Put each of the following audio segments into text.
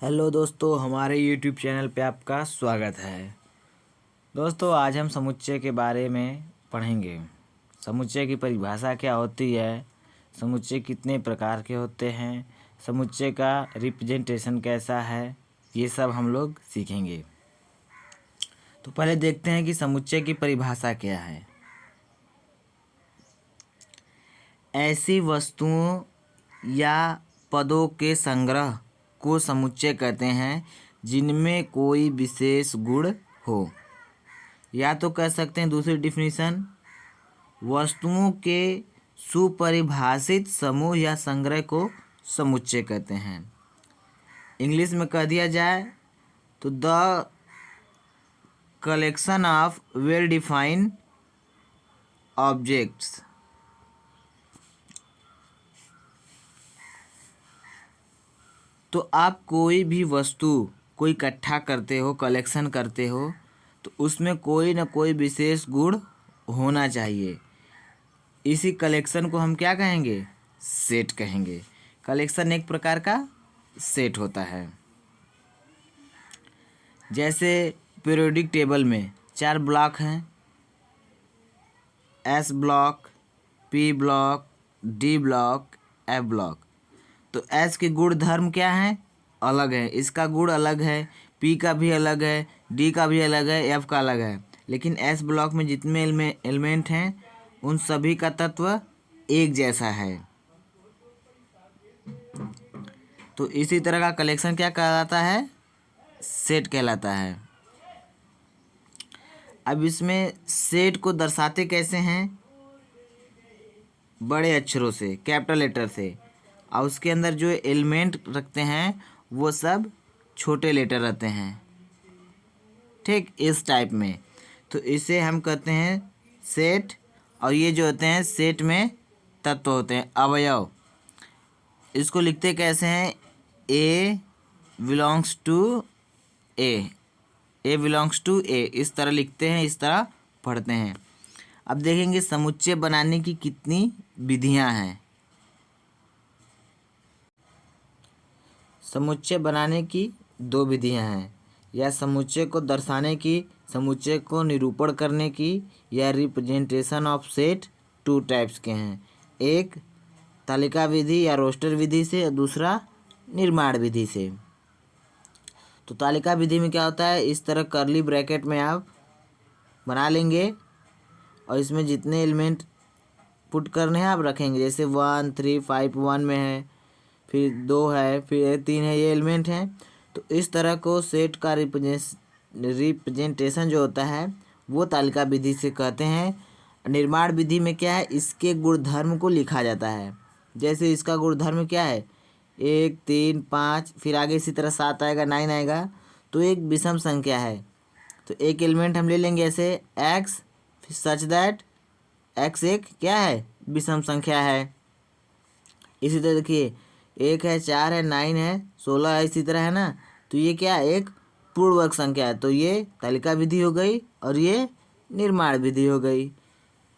Hello दोस्तों, हमारे YouTube channel पे आपका स्वागत है। दोस्तों, आज हम समुच्चय के बारे में पढ़ेंगे। समुच्चय की परिभाषा क्या होती है, समुच्चय कितने प्रकार के होते हैं, समुच्चय का रिप्रेजेंटेशन कैसा है, ये सब हम लोग सीखेंगे। तो पहले देखते हैं कि समुच्चय की परिभाषा क्या है। ऐसी वस्तुओं या पदों के संग्रह को समुच्चय कहते हैं जिनमें कोई विशेष गुण हो। या तो कह सकते हैं दूसरी डिफिनीशन, वस्तुओं के सुपरिभाषित समूह या संग्रह को समुच्चय कहते हैं। इंग्लिश में कह दिया जाए तो the collection of well defined objects. तो आप कोई भी वस्तु कोई इकट्ठा करते हो, कलेक्शन करते हो, तो उसमें कोई ना कोई विशेष गुण होना चाहिए। इसी कलेक्शन को हम क्या कहेंगे? सेट कहेंगे। कलेक्शन एक प्रकार का सेट होता है। जैसे पीरियोडिक टेबल में 4 ब्लॉक हैं, S block, P block, D block, F block. तो एस के गुण धर्म क्या हैं? अलग है। इसका गुण अलग है, पी का भी अलग है, डी का भी अलग है, एफ का अलग है। लेकिन एस ब्लॉक में जितने एलिमेंट हैं उन सभी का तत्व एक जैसा है। तो इसी तरह का कलेक्शन क्या कहलाता है? सेट कहलाता है। अब इसमें सेट को दर्शाते कैसे हैं? बड़े अक्षरों से, कैपिटल लेटर से, और उसके अंदर जो एलिमेंट रखते हैं वो सब छोटे लेटर रहते हैं। ठीक इस टाइप में। तो इसे हम कहते हैं सेट। और ये जो होते हैं सेट में तत्व होते हैं, अवयव। इसको लिखते कैसे हैं? A belongs to A, A belongs to A, इस तरह लिखते हैं, इस तरह पढ़ते हैं। अब देखेंगे समुच्चय बनाने की कितनी विधियां हैं। समुच्चय बनाने की 2 विधियां हैं, या समुच्चय को दर्शाने की, समुच्चय को निरूपण करने की, या रिप्रेजेंटेशन ऑफ सेट 2 टाइप्स के हैं। एक तालिका विधि या रोस्टर विधि से, और दूसरा निर्माण विधि से। तो तालिका विधि में क्या होता है? इस तरह कर्ली ब्रैकेट में आप बना लेंगे और इसमें जितने एलिमेंट पुट करने हैं आप रखेंगे। जैसे 1 3 5 1 में है, फिर 2 है, फिर 3 है, ये एलिमेंट हैं। तो इस तरह को सेट का रिप्रेजेंटेशन जो होता है वो तालिका विधि से कहते हैं। निर्माण विधि में क्या है? इसके गुणधर्म को लिखा जाता है। जैसे इसका गुणधर्म क्या है? 1 3 5, फिर आगे इसी तरह 7 आएगा, 9 आएगा। तो एक विषम संख्या है। तो एक एलिमेंट हम ले लेंगे ऐसे एक्स, सच दैट एक्स एक क्या है? विषम संख्या है। इसी तरह देखिए 1 है, 4 है, 9 है, 16 है, इसी तरह है ना। तो ये क्या है? एक पूर्णवर्ग संख्या है। तो ये तालिका विधि हो गई और ये निर्माण विधि हो गई।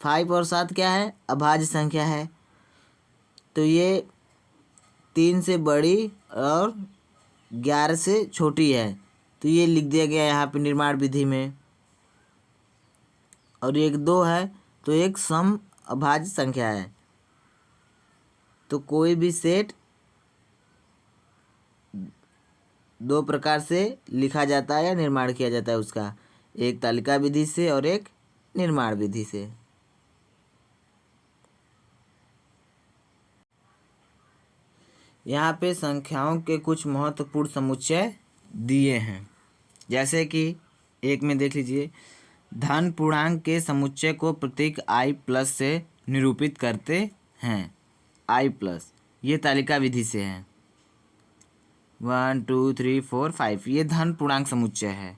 5 और 7 क्या है? अभाज्य संख्या है। तो ये 3 से बड़ी और 11 से छोटी है। तो ये लिख दिया गया यहाँ पे निर्माण विधि में। और एक 2 है, तो एक सम अभाज्य संख्या है। तो कोई भी सेट 2 प्रकार से लिखा जाता है या निर्माण किया जाता है उसका, एक तालिका विधि से और एक निर्माण विधि से। यहाँ पे संख्याओं के कुछ महत्वपूर्ण समुच्चय दिए हैं। जैसे कि एक में देख लीजिए, धन पूर्णांक के समुच्चय को प्रतीक i प्लस से निरूपित करते हैं। i प्लस ये तालिका विधि से है। 1 2 3 4 5 ये धन पूर्णांक समुच्चय है।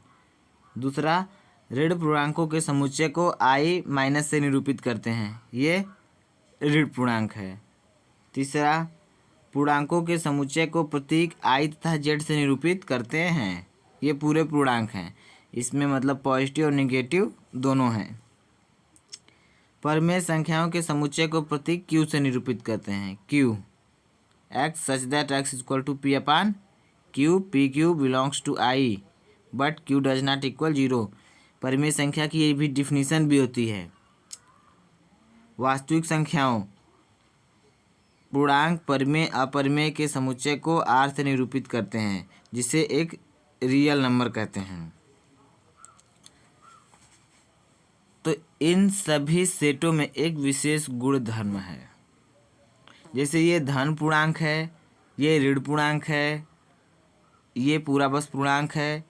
दूसरा, ऋण पूर्णांकों के समुच्चय को i माइनस से निरूपित करते हैं, ये ऋण पूर्णांक है। तीसरा, पूर्णांकों के समुच्चय को प्रतीक i तथा z से निरूपित करते हैं, ये पूरे पूर्णांक हैं। इसमें मतलब पॉजिटिव और नेगेटिव दोनों हैं। परिमेय संख्याओं के समुच्चय को प्रतीक q से निरूपित करते हैं, q x such that x equal to p upon q p q belongs to I but q does not equal 0। परिमेय संख्या की ये भी डिफिनीसन भी होती है। वास्तविक संख्याओं पूर्णांक परिमेय अपरिमेय के समुच्चय को आर से निरूपित करते हैं, जिसे एक रियल नंबर कहते हैं। तो इन सभी सेटों में एक विशेष गुण धर्म है। जैसे ये धन पूर्णांक है, ये ऋण पूर्णांक है, ये पूरा बस पूर्णांक है,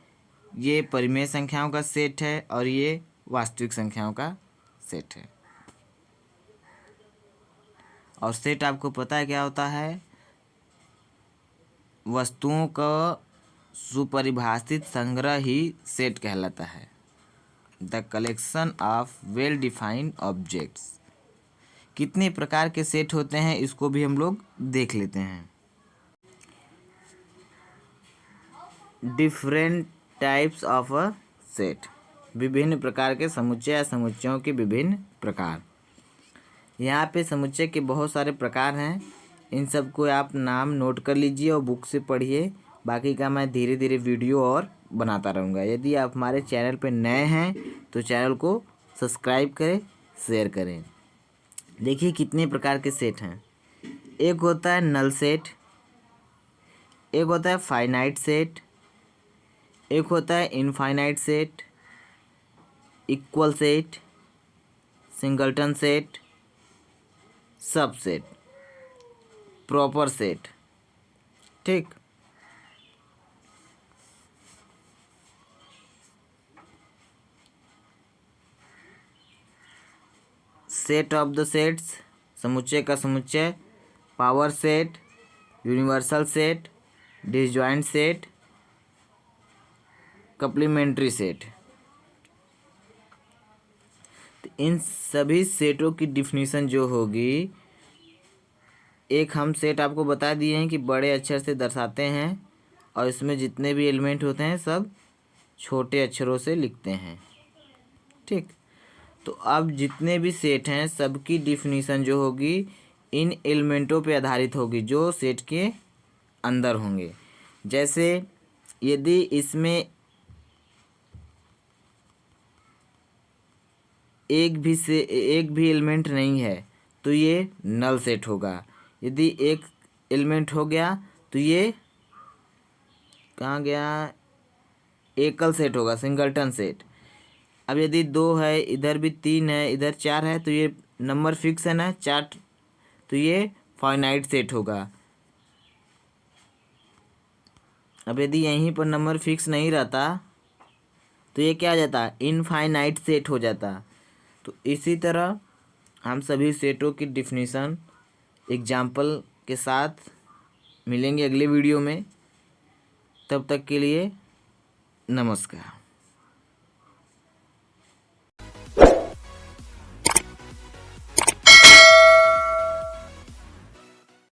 ये परिमेय संख्याओं का सेट है और ये वास्तविक संख्याओं का सेट है। और सेट आपको पता है क्या होता है? वस्तुओं का सुपरिभाषित संग्रह ही सेट कहलाता है। The collection of well defined objects. कितने प्रकार के सेट होते हैं इसको भी हम लोग देख लेते हैं। Different types of a set. विभिन्न प्रकार के समुच्चय या समुच्चयों के विभिन्न प्रकार। यहाँ पे समुच्चय के बहुत सारे प्रकार हैं। इन सबको आप नाम नोट कर लीजिए और बुक से पढ़िए। बाकी का मैं धीरे धीरे वीडियो और बनाता रहूँगा। यदि आप हमारे चैनल पे नए हैं तो चैनल को सब्सक्राइब करें, शेयर करें। देखिए कितने प्रकार के सेट हैं। एक होता है नल सेट, एक होता है फाइनाइट सेट, एक होता है infinite set, equal set, singleton set, subset, proper set. ठीक। सेट ऑफ द सेट्स, समुच्चय का समुच्चय, power set, universal set, disjoint set, complementary set. तो इन सभी सेटों की डिफिनीसन जो होगी, एक हम सेट आपको बता दिए हैं कि बड़े अक्षर से दर्शाते हैं और इसमें जितने भी एलिमेंट होते हैं सब छोटे अक्षरों से लिखते हैं। ठीक। तो अब जितने भी सेट हैं सबकी डिफिनीसन जो होगी इन एलिमेंटों पे आधारित होगी जो सेट के अंदर होंगे। जैसे यदि इसमें एक भी एलिमेंट नहीं है तो ये नल सेट होगा। यदि एक एलिमेंट हो गया तो ये कहाँ गया, एकल सेट होगा, सिंगलटन सेट। अब यदि 2 है, इधर भी 3 है, इधर 4 है तो ये नंबर फिक्स है ना 4, तो ये फाइनाइट सेट होगा। अब यदि यहीं पर नंबर फिक्स नहीं रहता तो ये क्या हो जाता, इनफाइनाइट सेट हो जाता। तो इसी तरह हम सभी सेटों की डिफिनीसन एग्जाम्पल के साथ मिलेंगे अगले वीडियो में। तब तक के लिए नमस्कार।